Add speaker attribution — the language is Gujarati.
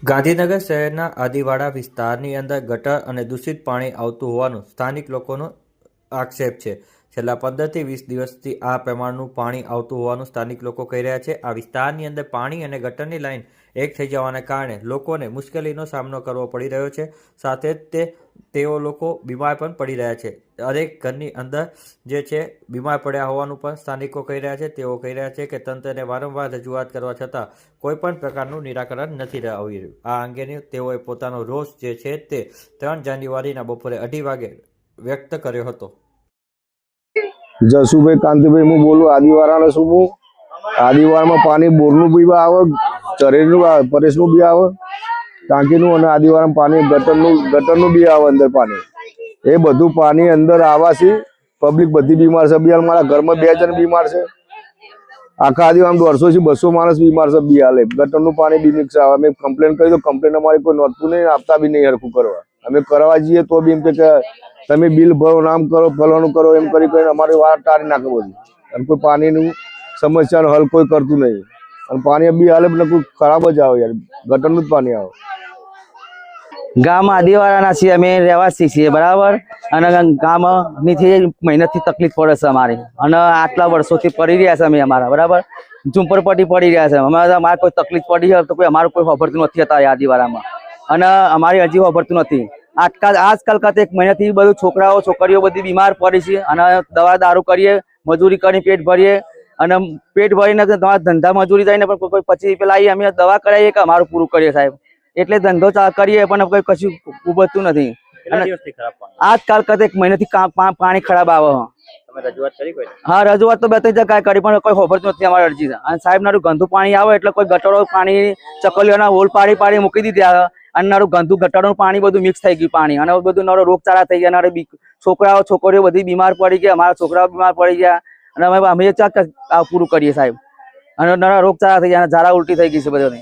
Speaker 1: ગાંધીનગર શહેરના આદિવાડા વિસ્તારની અંદર ગટર અને દૂષિત પાણી આવતું હોવાનું સ્થાનિક લોકોનો આક્ષેપ છે। છેલ્લા 15થી 20 દિવસથી આ પ્રમાણનું પાણી આવતું હોવાનું સ્થાનિક લોકો કહી રહ્યા છે। આ વિસ્તારની અંદર પાણી અને ગટરની લાઇન એક થઈ જવાના કારણે લોકોને મુશ્કેલીનો સામનો કરવો પડી રહ્યો છે। સાથે જ તેઓ લોકો બીમાર પણ પડી રહ્યા છે। દરેક ઘરની અંદર જે છે બીમાર પડ્યા હોવાનું પણ સ્થાનિકો કહી રહ્યા છે। તેઓ કહી રહ્યા છે કે તંત્રને વારંવાર રજૂઆત કરવા છતાં કોઈ પણ પ્રકારનું નિરાકરણ નથી આવી રહ્યું। આ અંગેની તેઓએ પોતાનો રોષ જે છે તે 3 જાન્યુઆરીના બપોરે 2:30 વાગે વ્યક્ત કર્યો હતો।
Speaker 2: જસુભાઈ કાંતિભાઈ હું બોલું, આદિવાળાનો છું। હું આદિવાળામાં પાણી બોરનું બી આવે, ચરેનું પરેશનું બી આવે, ટાંકીનું, અને આદિવાળામાં પાણી ગટરનું બી આવે અંદર પાણી। એ બધું પાણી અંદર આવવાથી પબ્લિક બધી બીમાર છે। બી મારા ઘરમાં 2 જણ બીમાર છે। આખા આદિવાળામાં 150 થી 200 માણસ બીમાર છે। બી હાલે ગટરનું પાણી બી મિક્સ આવે। અમે કમ્પ્લેન કરી તો કમ્પ્લેન અમારી કોઈ નોંધતું નહીં, આપતા બી નહીં હરખું કરવા। અમે કરવા જઈએ તો બી એમ કે તમે બિલ ભરો, નામ કરો, ફલાણું કરો, એમ કરી અમારી વાર ટાળી નાખે બધું। અને કોઈ પાણીનું સમસ્યાનો હલ કોઈ કરતું નહીં। અને પાણી બી હાલે એટલે કોઈ ખરાબ જ આવે યાર, ગટરનું જ પાણી આવે।
Speaker 3: ગામ આદિવાળાના છીએ, અમે રહેવાસી છીએ બરાબર। અને ગામની મહેનતથી તકલીફ પડે છે અમારી, અને આટલા વર્ષોથી પડી રહ્યા છે અમે અમારા બરાબર ઝુંપડપટ્ટી પડી રહ્યા છે। અમારે કોઈ તકલીફ પડી હોય તો કોઈ અમારું કોઈ ખબરતું નથી હતા આદિવાળામાં, અને અમારી હજી ખબરતું નથી। આજકાલ કરતા 1 મહિનાથી બધું છોકરાઓ છોકરીઓ બધી બીમાર પડી છે, અને દવા દારૂ કરીએ, મજૂરી કરીને પેટ ભરીએ, અને પેટ ભરીને તમારા ધંધા મજૂરી થઈને પણ કોઈ 25 રૂપિયા લાવી અમે દવા કરાવીએ કે અમારું પૂરું કરીએ સાહેબ। એટલે ધંધો કરીએ પણ કોઈ કશું ઉભતું નથી। આજકાલ કરતા 1 મહિનાથી પાણી ખરાબ આવે। હા, રજૂઆત તો 2-3 જગ્યાએ કરી પણ કોઈ ખબરતું નથી અમારી અરજી। અને સાહેબ નારું ગંદુ પાણી આવે એટલે કોઈ ગટરો પાણી ચકલીઓના હોલ પાડી મૂકી દીધા, અને નારું ગંદુ ગટરનું પાણી બધું મિક્સ થઈ ગયું પાણી, અને બધું નારો રોગચાળા થઈ ગયા। છોકરાઓ છોકરીઓ બધી બીમાર પડી ગયા, અમારા છોકરાઓ બીમાર પડી ગયા, અને અમે પૂરું કરીએ સાહેબ। અને નારા રોગચાળા થઈ ગયા, ઝાડા ઉલટી થઈ ગઈ છે બધાને।